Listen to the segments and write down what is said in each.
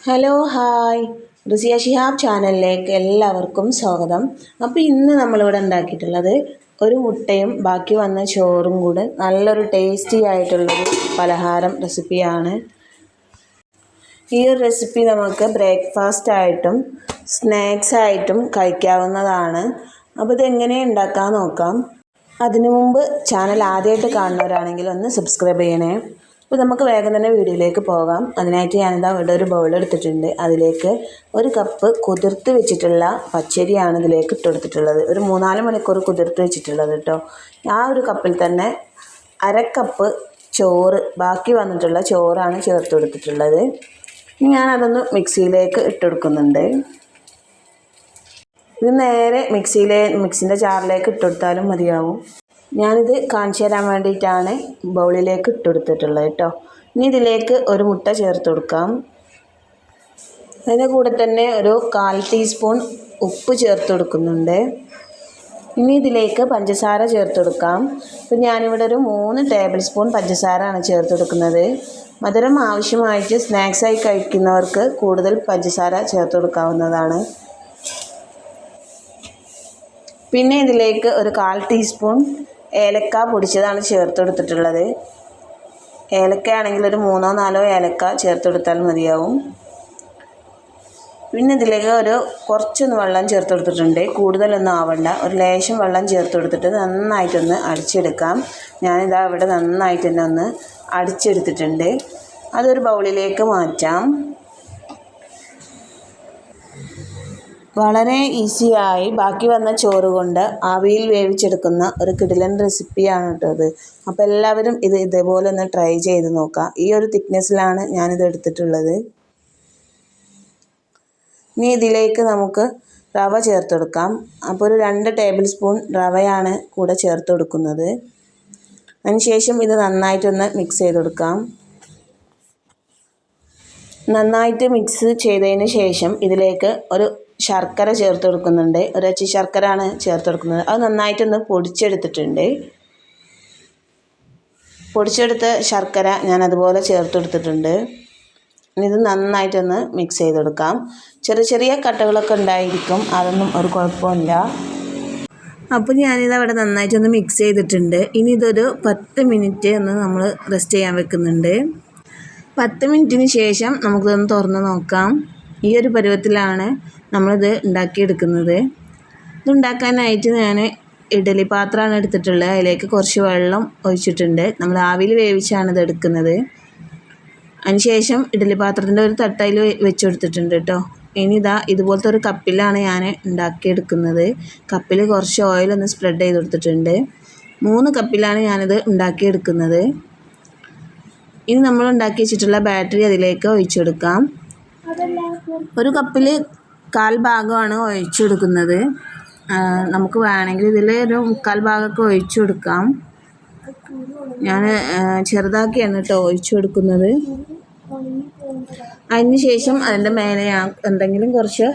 Hello hi Rusiya Shihab ചാനലിലേക്ക് എല്ലാവർക്കും സ്വാഗതം. അപ്പോൾ ഇന്ന് നമ്മളിവിടെ ഉണ്ടാക്കിയിട്ടുള്ളത് ഒരു മുട്ടയും ബാക്കി വന്ന ചോറും കൂടെ നല്ലൊരു ടേസ്റ്റി ആയിട്ടുള്ളൊരു പലഹാരം റെസിപ്പിയാണ്. ഈ ഒരു റെസിപ്പി നമുക്ക് ബ്രേക്ക്ഫാസ്റ്റ് ആയിട്ടും സ്നാക്സ് ആയിട്ടും കഴിക്കാവുന്നതാണ്. അപ്പോൾ ഇതെങ്ങനെ ഉണ്ടാക്കാൻ നോക്കാം. അതിനു മുമ്പ് ചാനൽ ആദ്യമായിട്ട് കാണുന്നവരാണെങ്കിൽ ഒന്ന് സബ്സ്ക്രൈബ് ചെയ്യണേ. അപ്പോൾ നമുക്ക് വേഗം തന്നെ വീഡിയോയിലേക്ക് പോകാം. അതിനായിട്ട് ഞാനിതാ ഇവിടെ ഒരു ബൗൾ എടുത്തിട്ടുണ്ട്. അതിലേക്ക് ഒരു കപ്പ് കുതിർത്ത് വെച്ചിട്ടുള്ള പച്ചരിയാണ് ഇതിലേക്ക് ഇട്ട് കൊടുത്തിട്ടുള്ളത്. ഒരു 3-4 മണിക്കൂർ കുതിർത്ത് വെച്ചിട്ടുള്ളത് കേട്ടോ. ആ ഒരു കപ്പിൽ തന്നെ അരക്കപ്പ് ചോറ്, ബാക്കി വന്നിട്ടുള്ള ചോറാണ് ചേർത്ത് കൊടുത്തിട്ടുള്ളത്. ഞാനതൊന്ന് മിക്സിയിലേക്ക് ഇട്ട് കൊടുക്കുന്നുണ്ട്. ഇത് നേരെ മിക്സിൻ്റെ ജാറിലേക്ക് ഇട്ട് കൊടുത്താലും മതിയാവും. ഞാനിത് കാണിച്ചു തരാൻ വേണ്ടിയിട്ടാണ് ബൗളിലേക്ക് ഇട്ട് കൊടുത്തിട്ടുള്ളത് കേട്ടോ. ഇനി ഇതിലേക്ക് ഒരു മുട്ട ചേർത്ത് കൊടുക്കാം. അതിൻ്റെ കൂടെ തന്നെ ഒരു 1/4 ടീസ്പൂൺ ഉപ്പ് ചേർത്ത് കൊടുക്കുന്നുണ്ട്. ഇനി ഇതിലേക്ക് പഞ്ചസാര ചേർത്ത് കൊടുക്കാം. അപ്പോൾ ഞാനിവിടെ ഒരു 3 ടേബിൾ സ്പൂൺ പഞ്ചസാരയാണ് ചേർത്ത് കൊടുക്കുന്നത്. മധുരം ആവശ്യമായിട്ട് സ്നാക്സായി കഴിക്കുന്നവർക്ക് കൂടുതൽ പഞ്ചസാര ചേർത്ത് കൊടുക്കാവുന്നതാണ്. പിന്നെ ഇതിലേക്ക് ഒരു 1/4 ടീസ്പൂൺ ഏലക്ക പൊടിച്ചതാണ് ചേർത്ത് കൊടുത്തിട്ടുള്ളത്. ഏലക്ക ആണെങ്കിൽ ഒരു 3-4 ഏലക്ക ചേർത്ത് കൊടുത്താൽ മതിയാവും. പിന്നെ ഇതിലേക്ക് കുറച്ചൊന്ന് വെള്ളം ചേർത്ത് കൊടുത്തിട്ടുണ്ട്. കൂടുതലൊന്നും ആവണ്ട, ഒരു ലേശം വെള്ളം ചേർത്ത് കൊടുത്തിട്ട് നന്നായിട്ടൊന്ന് അടിച്ചെടുക്കാം. ഞാനിതാ ഇവിടെ നന്നായിട്ട് തന്നെ ഒന്ന് അടിച്ചെടുത്തിട്ടുണ്ട്. അതൊരു ബൗളിലേക്ക് മാറ്റാം. വളരെ ഈസിയായി ബാക്കി വന്ന ചോറ് കൊണ്ട് ആവിയിൽ വേവിച്ചെടുക്കുന്ന ഒരു കിടിലൻ റെസിപ്പിയാണ് കേട്ടോ ഇത്. അപ്പോൾ എല്ലാവരും ഇതേപോലെ ഒന്ന് ട്രൈ ചെയ്ത് നോക്കാം. ഈ ഒരു തിക്നെസ്സിലാണ് ഞാനിത് എടുത്തിട്ടുള്ളത്. ഇനി ഇതിലേക്ക് നമുക്ക് റവ ചേർത്ത് കൊടുക്കാം. അപ്പോൾ ഒരു 2 ടേബിൾ സ്പൂൺ റവയാണ് കൂടെ ചേർത്ത് കൊടുക്കുന്നത്. അതിനുശേഷം ഇത് നന്നായിട്ടൊന്ന് മിക്സ് ചെയ്ത് കൊടുക്കാം. നന്നായിട്ട് മിക്സ് ചെയ്തതിന് ശേഷം ഇതിലേക്ക് ഒരു ശർക്കര ചേർത്ത് കൊടുക്കുന്നുണ്ട്. ഒരു അച്ചി ശർക്കരയാണ് ചേർത്ത് കൊടുക്കുന്നത്. അത് നന്നായിട്ടൊന്ന് പൊടിച്ചെടുത്തിട്ടുണ്ട്. പൊടിച്ചെടുത്ത ശർക്കര ഞാൻ അതുപോലെ ചേർത്ത് കൊടുത്തിട്ടുണ്ട്. ഇത് നന്നായിട്ടൊന്ന് മിക്സ് ചെയ്ത് കൊടുക്കാം. ചെറിയ കട്ടകളൊക്കെ ഉണ്ടായിരിക്കും, അതൊന്നും ഒരു കുഴപ്പമില്ല. അപ്പോൾ ഞാനിത് അവിടെ നന്നായിട്ടൊന്ന് മിക്സ് ചെയ്തിട്ടുണ്ട്. ഇനി ഇതൊരു 10 മിനിറ്റ് ഒന്ന് നമ്മൾ റെസ്റ്റ് ചെയ്യാൻ വെക്കുന്നുണ്ട്. 10 മിനിറ്റിന് ശേഷം നമുക്കിതൊന്ന് തുറന്ന് നോക്കാം. ഈ ഒരു പരുവത്തിലാണ് നമ്മളിത് ഉണ്ടാക്കിയെടുക്കുന്നത്. ഇതുണ്ടാക്കാനായിട്ട് ഞാൻ ഇഡ്ഡലി പാത്രമാണ് എടുത്തിട്ടുള്ളത്. അതിലേക്ക് കുറച്ച് വെള്ളം ഒഴിച്ചിട്ടുണ്ട്. നമ്മൾ ആവിയിൽ വേവിച്ചാണ് ഇത് എടുക്കുന്നത്. അതിനുശേഷം ഇഡ്ഡലി പാത്രത്തിൻ്റെ ഒരു തട്ടയിൽ വെച്ച് കൊടുത്തിട്ടുണ്ട് കേട്ടോ. ഇനി ഇതുപോലത്തെ ഒരു കപ്പിലാണ് ഞാൻ ഉണ്ടാക്കിയെടുക്കുന്നത്. കപ്പിൽ കുറച്ച് ഓയിലൊന്ന് സ്പ്രെഡ് ചെയ്ത് കൊടുത്തിട്ടുണ്ട്. 3 കപ്പിലാണ് ഞാനിത് ഉണ്ടാക്കിയെടുക്കുന്നത്. ഇനി നമ്മൾ ഉണ്ടാക്കി വെച്ചിട്ടുള്ള ബാറ്ററി അതിലേക്ക് ഒഴിച്ചു കൊടുക്കാം. ഒരു കപ്പിൽ 1/4 ഭാഗമാണ് ഒഴിച്ചു കൊടുക്കുന്നത്. നമുക്ക് വേണമെങ്കിൽ ഇതിൽ ഒരു 1/4 ഭാഗമൊക്കെ ഒഴിച്ചു കൊടുക്കാം. ഞാൻ ചെറുതാക്കിയാണ് കേട്ടോ ഒഴിച്ചു കൊടുക്കുന്നത്. അതിന് ശേഷം അതിൻ്റെ മേലെ എന്തെങ്കിലും കുറച്ച്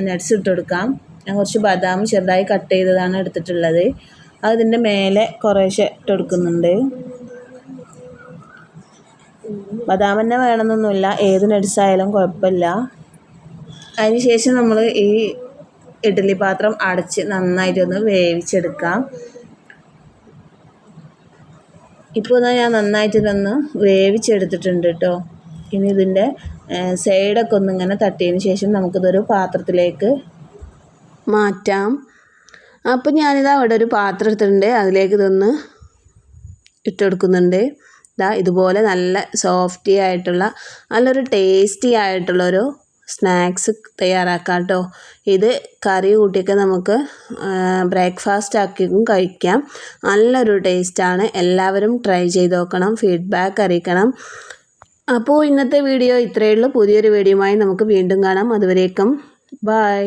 നട്ട്സ് ഇട്ട് കൊടുക്കാം. ഞാൻ കുറച്ച് ബദാം ചെറുതായി കട്ട് ചെയ്തതാണ് എടുത്തിട്ടുള്ളത്. അതിൻ്റെ മേലെ കുറേശ്ശെ ഇട്ട് കൊടുക്കുന്നുണ്ട്. ബദാം തന്നെ വേണമെന്നൊന്നുമില്ല, ഏത് നട്ട്സ് ആയാലും കുഴപ്പമില്ല. അതിന് ശേഷം നമ്മൾ ഈ ഇഡ്ഡലി പാത്രം അടച്ച് നന്നായിട്ടൊന്ന് വേവിച്ചെടുക്കാം. ഇപ്പോൾ ഞാൻ നന്നായിട്ടൊന്ന് വേവിച്ചെടുത്തിട്ടുണ്ട് കേട്ടോ. ഇനി ഇതിൻ്റെ സൈഡൊക്കെ ഒന്നിങ്ങനെ തട്ടിയതിന് ശേഷം നമുക്കിതൊരു പാത്രത്തിലേക്ക് മാറ്റാം. അപ്പോൾ അവിടെ ഒരു പാത്രം എടുത്തിട്ടുണ്ട്. അതിലേക്ക് ഇതൊന്ന് ഇട്ട് കൊടുക്കുന്നുണ്ട്. ഇതുപോലെ നല്ല സോഫ്റ്റി ആയിട്ടുള്ള നല്ലൊരു ടേസ്റ്റി ആയിട്ടുള്ളൊരു സ്നാക്സ് തയ്യാറാക്കാം കേട്ടോ. ഇത് കറി കൂട്ടിയൊക്കെ നമുക്ക് ബ്രേക്ക്ഫാസ്റ്റ് ആക്കിയും കഴിക്കാം. നല്ലൊരു ടേസ്റ്റാണ്. എല്ലാവരും ട്രൈ ചെയ്ത് നോക്കണം, ഫീഡ്ബാക്ക് അറിയിക്കണം. അപ്പോൾ ഇന്നത്തെ വീഡിയോ ഇത്രയേ ഉള്ളൂ. പുതിയൊരു വീഡിയോയുമായി നമുക്ക് വീണ്ടും കാണാം. അതുവരേക്കും ബൈ.